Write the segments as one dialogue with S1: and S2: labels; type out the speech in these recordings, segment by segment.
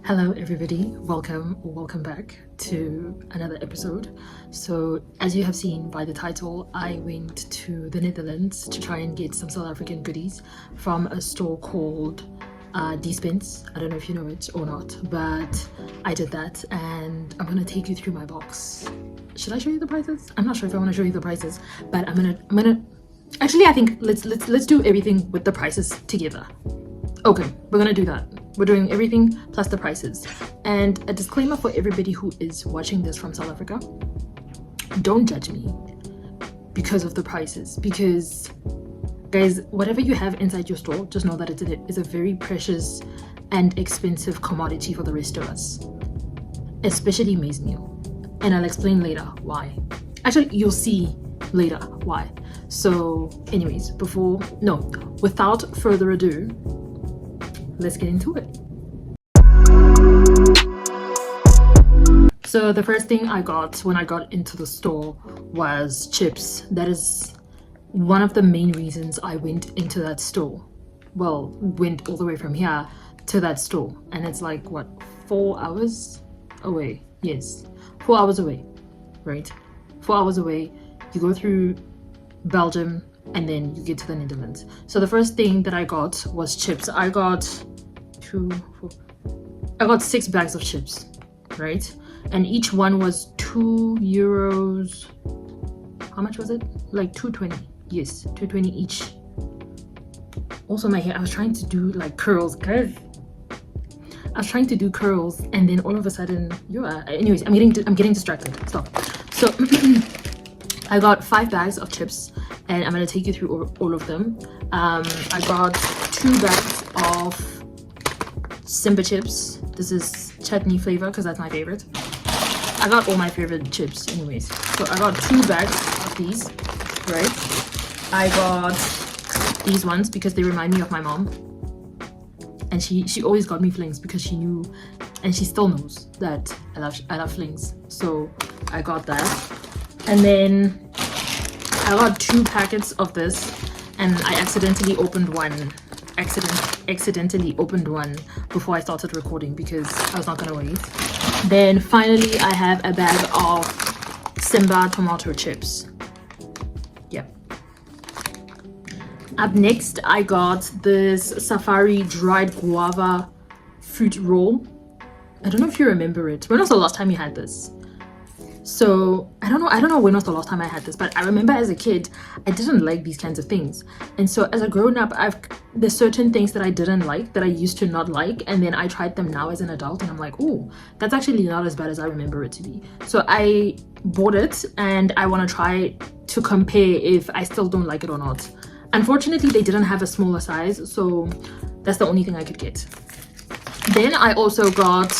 S1: Hello everybody, welcome back to another episode. So as you have seen by the title, I went to the Netherlands to try and get some South African goodies from a store called Die Spens. I don't know if you know it or not, but I did that and I'm gonna take you through my box. Should I show you the prices? I'm not sure if I want to show you the prices, but I'm gonna actually I think let's do everything with the prices together. Okay, we're gonna do that. We're doing everything plus the prices. And a disclaimer for everybody who is watching this from South Africa: don't judge me because of the prices, because guys, whatever you have inside your store, just know that it is a very precious and expensive commodity for the rest of us, especially maize meal. And I'll explain later why. Actually, you'll see later why. So anyways, without further ado, let's get into it. So the first thing I got when I got into the store was chips. That is one of the main reasons I went into that store. Well, went all the way from here to that store, and it's like what, 4 hours away? Yes, 4 hours away, right? 4 hours away. You go through Belgium and then you get to the Netherlands. So the first thing that I got was chips. I got 6 bags of chips, right? And each one was €2. How much was it? Like 2.20. Yes, 2.20 each. Also my hair, I was trying to do like curls, guys. I was trying to do curls and then all of a sudden anyways, I'm getting distracted. Stop. So I got 5 bags of chips and I'm gonna take you through all of them. I got 2 bags of Simba chips. This is chutney flavor because that's my favorite. I got all my favorite chips anyways. So I got 2 bags of these, right? I got these ones because they remind me of my mom. And she always got me flings because she knew, and she still knows, that I love flings. So I got that. And then I got 2 packets of this, and I accidentally opened one before I started recording because I was not gonna wait. Then finally I have a bag of Simba tomato chips. Yep. Up next I got this Safari dried guava fruit roll. I don't know if you remember it. When was the last time you had this? So I don't know when was the last time I had this, but I remember as a kid I didn't like these kinds of things, and so as a grown-up there's certain things that I didn't like that I used to not like, and then I tried them now as an adult and I'm like, oh, that's actually not as bad as I remember it to be. So I bought it and I want to try to compare if I still don't like it or not. Unfortunately they didn't have a smaller size, so that's the only thing I could get. Then I also got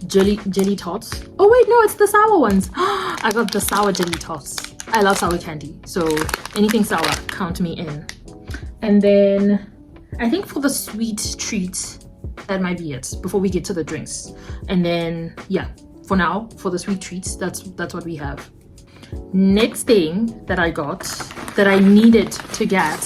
S1: jelly tots. Oh wait, no, it's the sour ones. I got the sour jelly tots. I love sour candy, so anything sour, count me in. And then I think for the sweet treats, that might be it before we get to the drinks. And then yeah, for now, for the sweet treats, that's what we have. Next thing that I got that I needed to get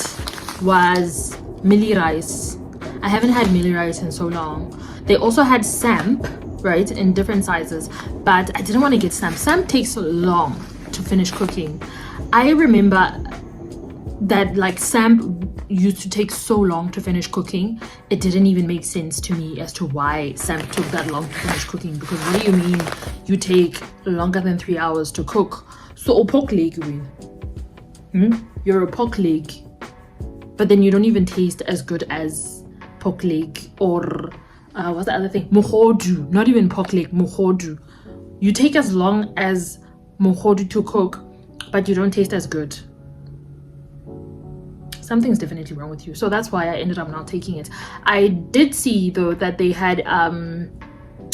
S1: was milli rice. I haven't had milli rice in so long. They also had samp, right, in different sizes, but I didn't want to get samp. Samp takes so long to finish cooking. I remember that like samp used to take so long to finish cooking, it didn't even make sense to me as to why samp took that long to finish cooking, because what do you mean you take longer than 3 hours to cook? So a pork leg, you're a pork leg, but then you don't even taste as good as pork leg, or what's the other thing? Mohodu. Not even pork leg, mohodu. You take as long as mohodu to cook, but you don't taste as good. Something's definitely wrong with you. So that's why I ended up not taking it. I did see though that they had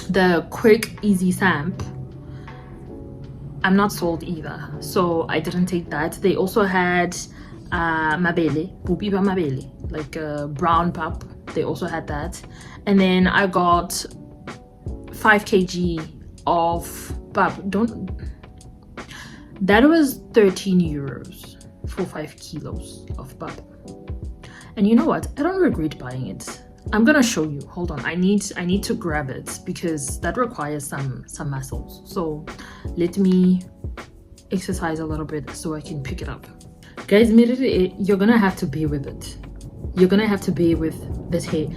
S1: the quick easy samp. I'm not sold either, so I didn't take that. They also had mabele, bubiba mabele, like brown pap. They also had that. And then I got 5 kg of pap. That was €13 for 5 kilos of pap. And you know what? I don't regret buying it. I'm gonna show you. Hold on. I need to grab it because that requires some muscles. So let me exercise a little bit so I can pick it up. Guys, you're gonna have to bear with it. You're gonna have to bear with this hair.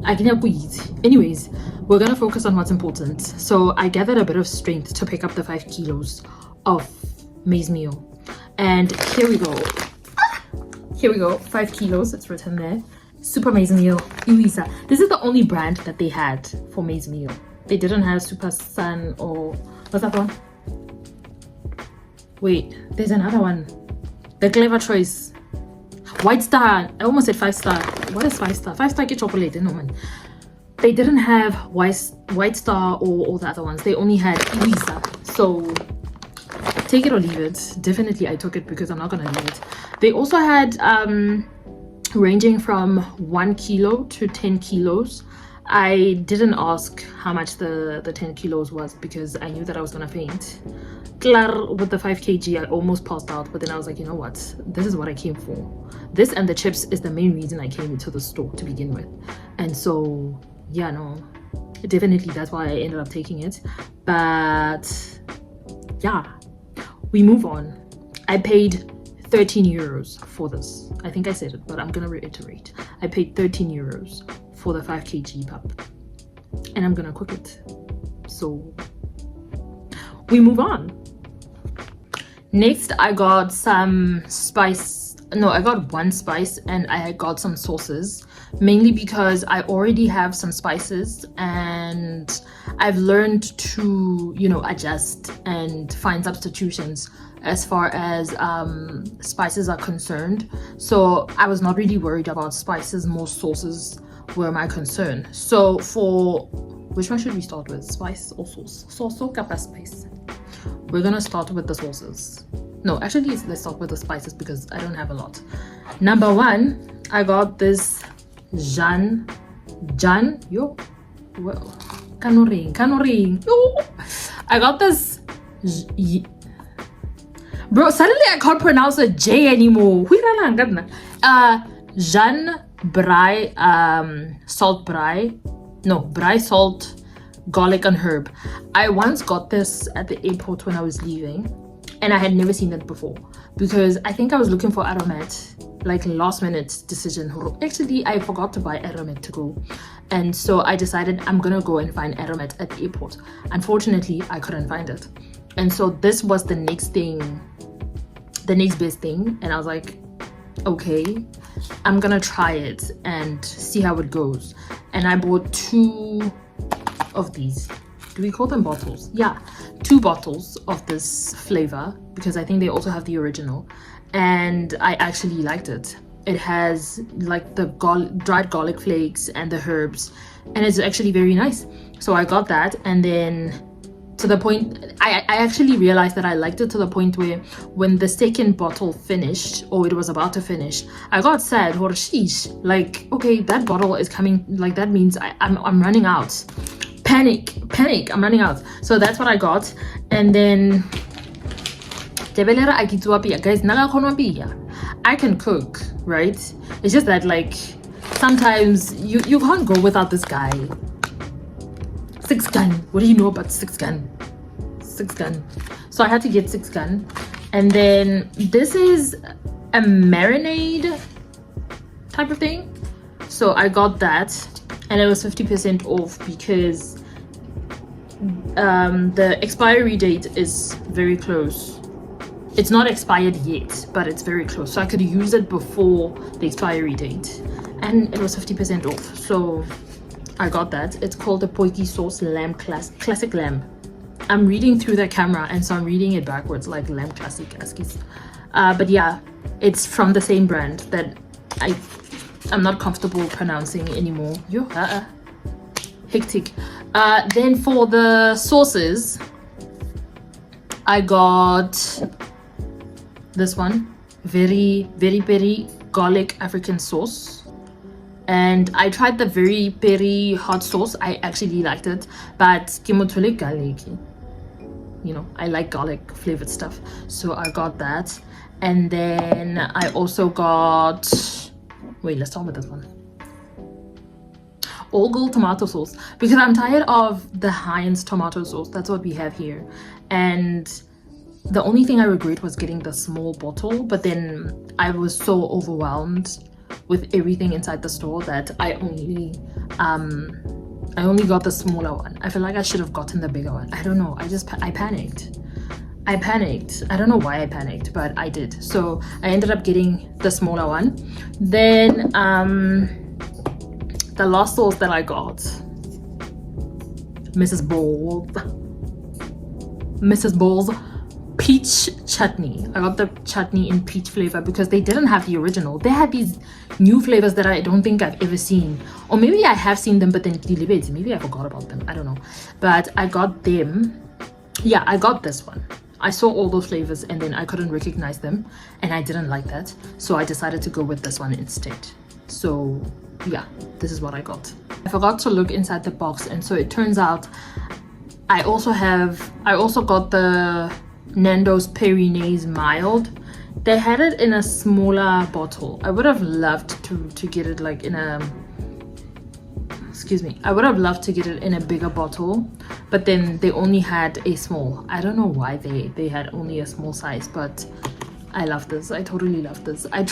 S1: I can help you eat. Anyways, we're gonna focus on what's important. So I gathered a bit of strength to pick up the 5 kilos of maize meal. And here we go. Here we go. 5 kilos, it's written there. Super maize meal. Iwisa. This is the only brand that they had for maize meal. They didn't have Super Sun or what's that one? Wait, there's another one. The Clever Choice. White Star. I almost said 5 star. What is 5 star? 5 star get chocolate, no man. They didn't have White Star or all the other ones. They only had Iwisa. So take it or leave it. Definitely I took it because I'm not gonna leave it. They also had ranging from 1 kilo to 10 kilos. I didn't ask how much the 10 kilos was because I knew that I was gonna faint. Clar, with the 5 kg I almost passed out, but then I was like, you know what, this is what I came for. This and the chips is the main reason I came into the store to begin with. And so yeah, no, definitely that's why I ended up taking it. But yeah, we move on. I paid 13 euros for this. I think I said it, but I'm gonna reiterate. I paid 13 euros for the 5 kg pup, and I'm gonna cook it. So we move on. Next, I got some spice. No, I got one spice and I got some sauces, mainly because I already have some spices and I've learned to, you know, adjust and find substitutions as far as spices are concerned. So I was not really worried about spices, more sauces were my concern. So for which one should we start with, spice or sauce? Sauce or kappa spice? We're gonna start with the sauces. No, actually let's start with the spices because I don't have a lot. Number one, I got this Kanoring. I got this bro, suddenly I can't pronounce a J anymore. Jean Brai, salt brai. No, brai, salt, garlic and herb. I once got this at the airport when I was leaving and I had never seen it before because I think I was looking for aromat, like last minute decision. Actually, I forgot to buy aromat to go. And so I decided I'm gonna go and find aromat at the airport. Unfortunately, I couldn't find it. And so this was the next thing, the next best thing. And I was like, okay, I'm gonna try it and see how it goes. And I bought 2 of these. Do we call them bottles? Yeah, 2 bottles of this flavor because I think they also have the original. And I actually liked it. It has like the dried garlic flakes and the herbs, and it's actually very nice. So I got that, and then to the point, I actually realized that I liked it to the point where when the second bottle finished, or it was about to finish, I got sad, or sheesh, like, okay, that bottle is coming, like that means I'm running out. Panic, I'm running out. So that's what I got. And then guys, I can cook, right? It's just that like sometimes you can't go without this guy. 6 gun. What do you know about 6 gun? 6 gun. So I had to get 6 gun. And then this is a marinade type of thing. So I got that and it was 50% off because the expiry date is very close. It's not expired yet, but it's very close. So I could use it before the expiry date. And it was 50% off. So I got that. It's called the Poiki Sauce Lamb Classic Lamb. I'm reading through the camera and so I'm reading it backwards like Lamb Classic Askies. But yeah, it's from the same brand that I'm not comfortable pronouncing anymore. Hectic. Then for the sauces, I got this one, very peri garlic African sauce. And I tried the very peri hot sauce. I actually liked it, but garlic, you know, I like garlic flavored stuff, so I got that. And then I also got, wait, let's start with this one. all gold tomato sauce, because I'm tired of the Heinz tomato sauce. That's what we have here. And the only thing I regret was getting the small bottle, but then I was so overwhelmed with everything inside the store that I only got the smaller one. I feel like I should have gotten the bigger one. I don't know. I panicked. I don't know why I panicked, but I did. So I ended up getting the smaller one. Then the last sauce that I got, Mrs. Ball's peach chutney. I got the chutney in peach flavor because they didn't have the original. They had these new flavors that I don't think I've ever seen, or maybe I have seen them but then maybe I forgot about them. I don't know, but I got them. Yeah, I got this one. I saw all those flavors and then I couldn't recognize them and I didn't like that, so I decided to go with this one instead. So yeah, this is what I got. I forgot to look inside the box, and so it turns out I also got the Nando's Peri-Nase mild. They had it in a smaller bottle. I would have loved to get it like in a I would have loved to get it in a bigger bottle, but then they only had a small. I don't know why they had only a small size, but I love this. I totally love this. I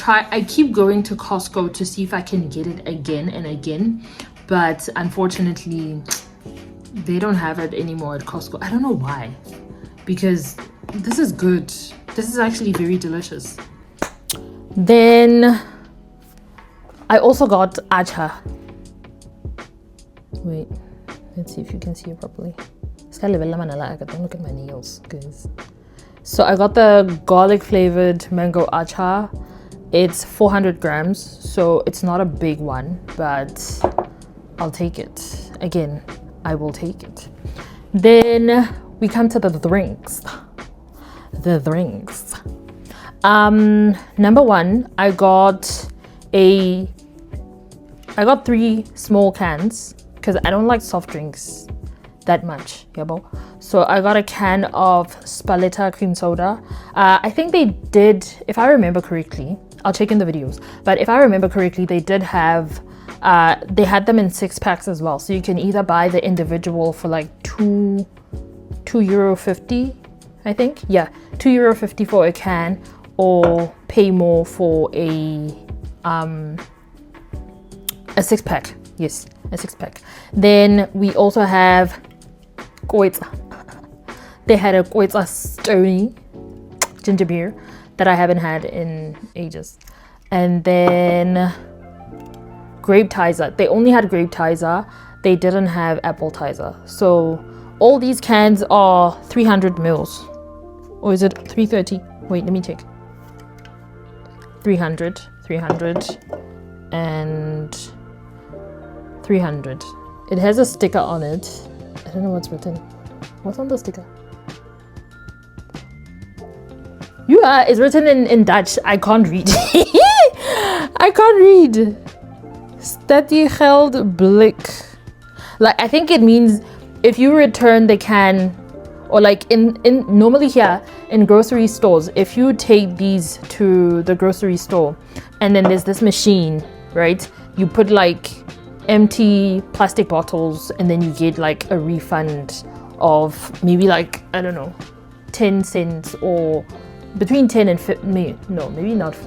S1: keep going to Costco to see if I can get it again and again, but unfortunately they don't have it anymore at Costco. I don't know why, because this is good. This is actually very delicious. Then I also got acha. Wait, let's see if you can see it properly. Don't look at my nails, guys. So I got the garlic flavored mango acha. It's 400 grams, so it's not a big one, but I'll take it. Again, I will take it. Then we come to the drinks. Number one, I got 3 small cans because I don't like soft drinks that much, yabo. So I got a can of Spaletta cream soda. I think they did, if I remember correctly, I'll check in the videos, but if I remember correctly, they did have they had them in 6 packs as well, so you can either buy the individual for like €2.50, I think. Yeah, €2.50 for a can, or pay more for a 6-pack. Yes, a 6-pack. Then we also have koitsa. They had a koitsa stony ginger beer that I haven't had in ages. And then grape tizer. They only had grape tizer. They didn't have apple tizer. So all these cans are 300 mils. Or is it 330? Wait, let me check. 300, and 300. It has a sticker on it. I don't know what's written. What's on the sticker? It's written in Dutch. I can't read. I can't read. Statiegeld blik. Like, I think it means if you return the can, or like in normally here in grocery stores, if you take these to the grocery store and then there's this machine, right? You put like empty plastic bottles and then you get like a refund of maybe like, I don't know, 10 cents or between 10 and 50, maybe not,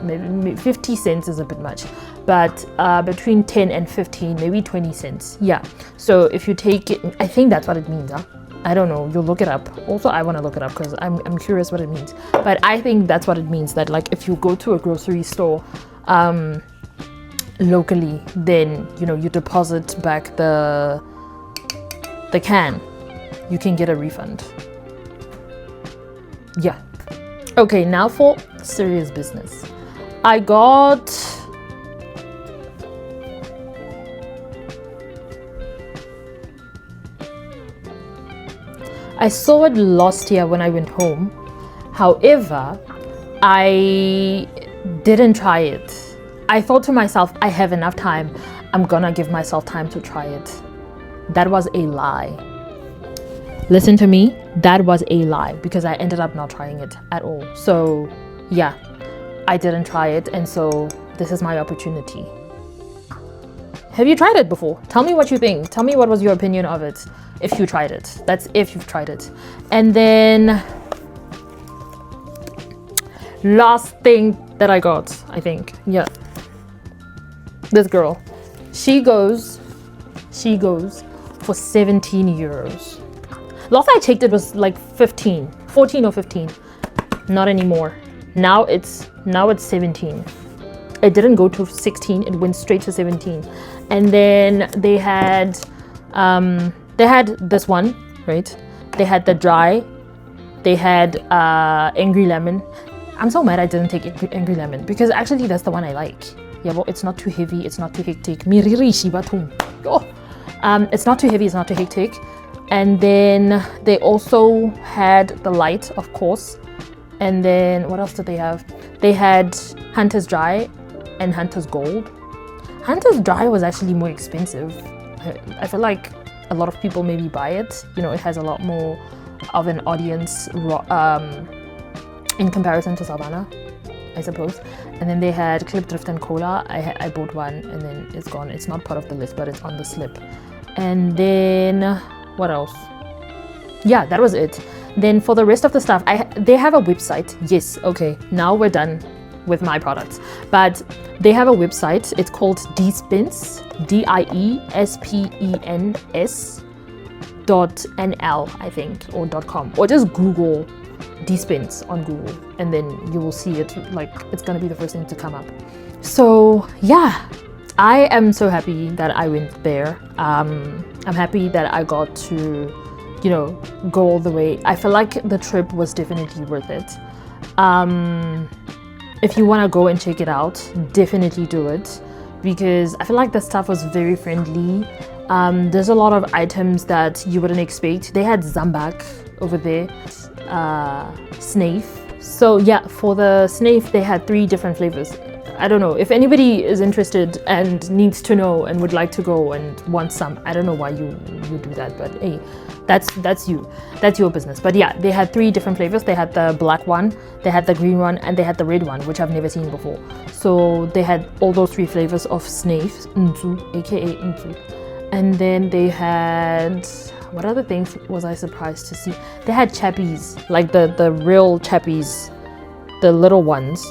S1: maybe 50 cents is a bit much, but between 10 and 15, maybe 20 cents. Yeah, so if you take it, I think that's what it means, huh? I don't know, you'll look it up. Also, I want to look it up because I'm curious what it means. But I think that's what it means, that like if you go to a grocery store locally, then you deposit back the can, you can get a refund. Yeah. Okay, now for serious business. I saw it last year when I went home. However, I didn't try it. I thought to myself, I have enough time. I'm gonna give myself time to try it. That was a lie. Listen to me, that was a lie, because I ended up not trying it at all. So yeah, I didn't try it, and so this is my opportunity. Have you tried it before? Tell me what you think. Tell me what was your opinion of it if you tried it. That's if you've tried it. And then last thing that I got, I think, yeah, this girl, she goes for 17 euros. Last I checked, it was like 14 or 15. Not anymore. Now it's 17. It didn't go to 16, it went straight to 17. And then they had this one, right? They had the dry, they had angry lemon. I'm so mad I didn't take angry lemon, because actually that's the one I like. Yeah, well, it's not too heavy, it's not too hectic. It's not too heavy, it's not too hectic. And then they also had the light, of course. And then what else did they have? They had Hunter's Dry and Hunter's Gold. Hunter's Dry was actually more expensive. I feel like a lot of people maybe buy it. You know, it has a lot more of an audience in comparison to Savannah, I suppose. And then they had Klipdrift and Cola. I bought one and then it's gone. It's not part of the list, but it's on the slip. And then what else? Yeah, that was it. Then for the rest of the stuff, they have a website. Yes, okay, now we're done with my products. But they have a website. It's called Die Spens, DIESPENS.nl, I think, or .com. Or just Google Die Spens on Google, and then you will see it. Like, it's gonna be the first thing to come up. So yeah, I am so happy that I went there. I'm happy that I got to, you know, go all the way. I feel like the trip was definitely worth it. If you want to go and check it out, definitely do it, because I feel like the staff was very friendly. There's a lot of items that you wouldn't expect. They had zambak over there, snafe. So yeah, for the snafe, they had 3 different flavors. I don't know if anybody is interested and needs to know and would like to go and want some. I don't know why you do that, but hey, that's your business. But yeah, they had 3 different flavors. They had the black one, they had the green one, and they had the red one, which I've never seen before. So they had all those 3 flavors of snafe, aka nzu. And then they had, what other things was I surprised to see? They had chappies, like the real chappies, the little ones.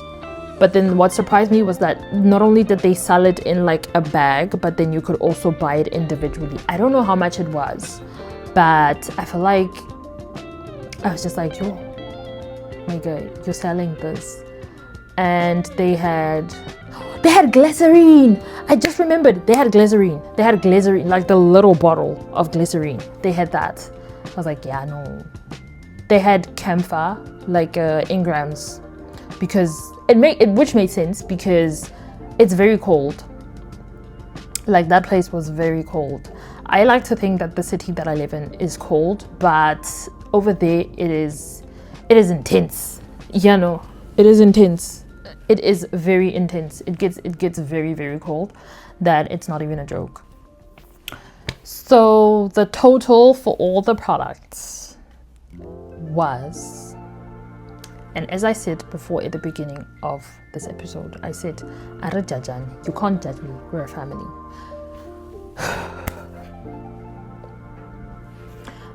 S1: But then what surprised me was that not only did they sell it in like a bag, but then you could also buy it individually. I don't know how much it was, but I feel like I was just like, yo, my God, you're selling this. And they had glycerine. I just remembered, they had glycerine. They had glycerine, like the little bottle of glycerine. They had that. I was like, yeah, no. They had camphor, like in grams, because which made sense because it's very cold. Like, that place was very cold. I like to think that the city that I live in is cold, but over there it is intense. Yeah, no, it is intense. It is very intense. It gets very, very cold, that it's not even a joke. So the total for all the products was, and as I said before at the beginning of this episode, I said, "Ara jajani, you can't judge me, we're a family."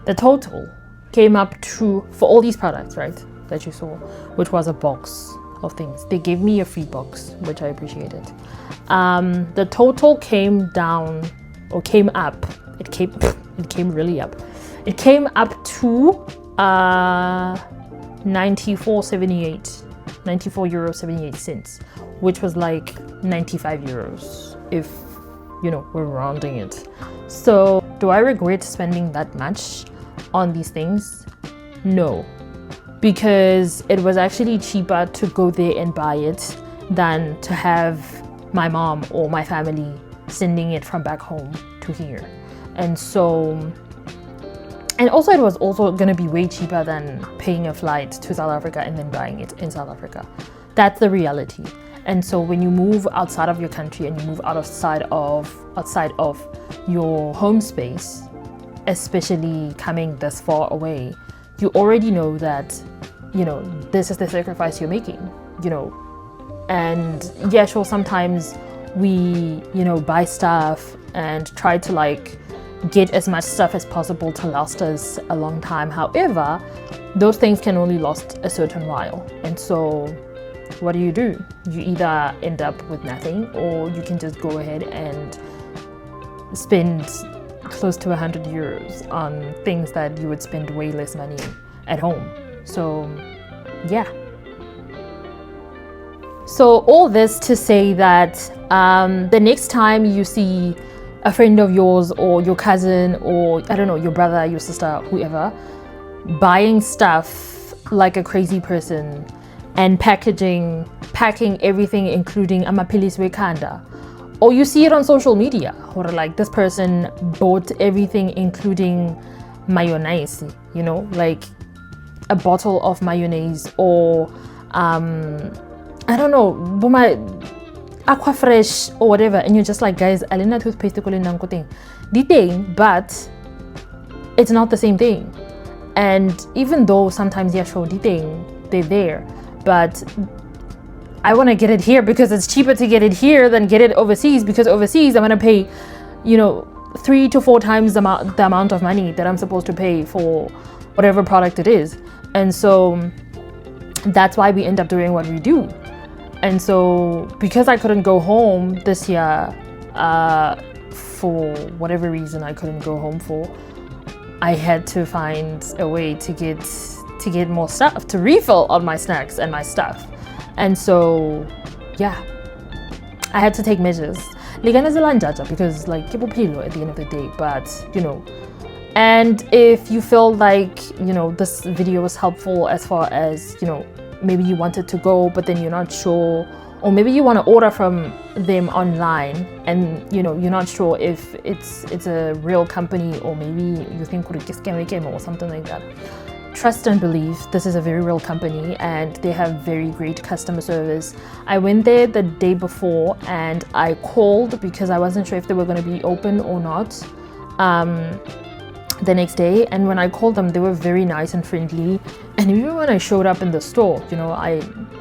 S1: The total came up to, for all these products, right, that you saw, which was a box of things. They gave me a free box, which I appreciated. The total came down, or came up. It came really up. It came up to 94.78, which was like 95 euros if, you know, we're rounding it. So do I regret spending that much on these things? No, because it was actually cheaper to go there and buy it than to have my mom or my family sending it from back home to here. And so, and also it was also going to be way cheaper than paying a flight to South Africa and then buying it in South Africa. That's the reality. And so when you move outside of your country and you move outside of your home space, especially coming this far away, you already know that, you know, this is the sacrifice you're making, you know. And yeah, sure, sometimes we, you know, buy stuff and try to like get as much stuff as possible to last us a long time. However, those things can only last a certain while, and so what do? You either end up with nothing, or you can just go ahead and spend close to 100 euros on things that you would spend way less money at home. So yeah. So all this to say that the next time you see a friend of yours or your cousin or I don't know, your brother, your sister, whoever, buying stuff like a crazy person and packing everything including amapilis wekanda, or you see it on social media, or like this person bought everything including mayonnaise, you know, like a bottle of mayonnaise, or I don't know, aqua fresh or whatever, and you're just like, guys, alina toothpaste ko le nang ko thing the thing, but it's not the same thing. And even though sometimes yeah, sure, the thing they're there, but I want to get it here because it's cheaper to get it here than get it overseas, because overseas I'm going to pay, you know, 3 to 4 times the amount of money that I'm supposed to pay for whatever product it is. And so that's why we end up doing what we do. And so because I couldn't go home this year, for whatever reason I couldn't go home for, I had to find a way to get more stuff, to refill on my snacks and my stuff. And so yeah, I had to take measures because like at the end of the day. But you know, and if you feel like, you know, this video was helpful as far as, you know, maybe you wanted to go but then you're not sure, or maybe you want to order from them online and you know you're not sure if it's a real company, or maybe you think or something like that, trust and believe this is a very real company and they have very great customer service. I went there the day before and I called because I wasn't sure if they were going to be open or not the next day, and when I called them they were very nice and friendly. And even when I showed up in the store, you know,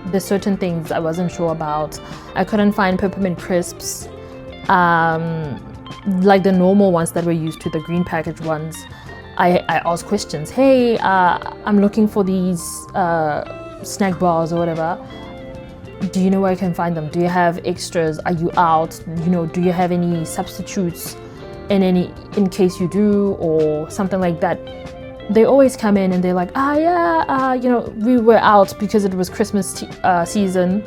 S1: there's certain things I wasn't sure about. I couldn't find peppermint crisps, like the normal ones that were used to, the green package ones. I asked questions. Hey, I'm looking for these snack bars or whatever. Do you know where I can find them? Do you have extras? Are you out? You know, do you have any substitutes in case you do, or something like that? They always come in and they're like, you know, we were out because it was Christmas season.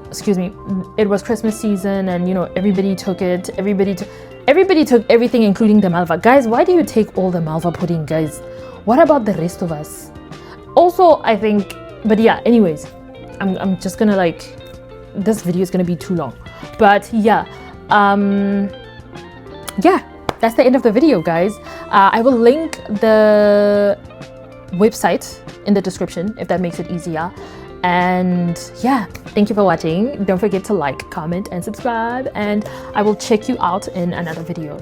S1: Excuse me, it was Christmas season, and you know, everybody took it. Everybody took everything, including the malva. Guys, why do you take all the malva pudding, guys? What about the rest of us? Also, I think, but yeah, anyways, I'm just gonna like, this video is gonna be too long. But yeah, yeah, that's the end of the video, guys. I will link the website in the description if that makes it easier. And yeah, thank you for watching. Don't forget to like, comment, and subscribe, and I will check you out in another video.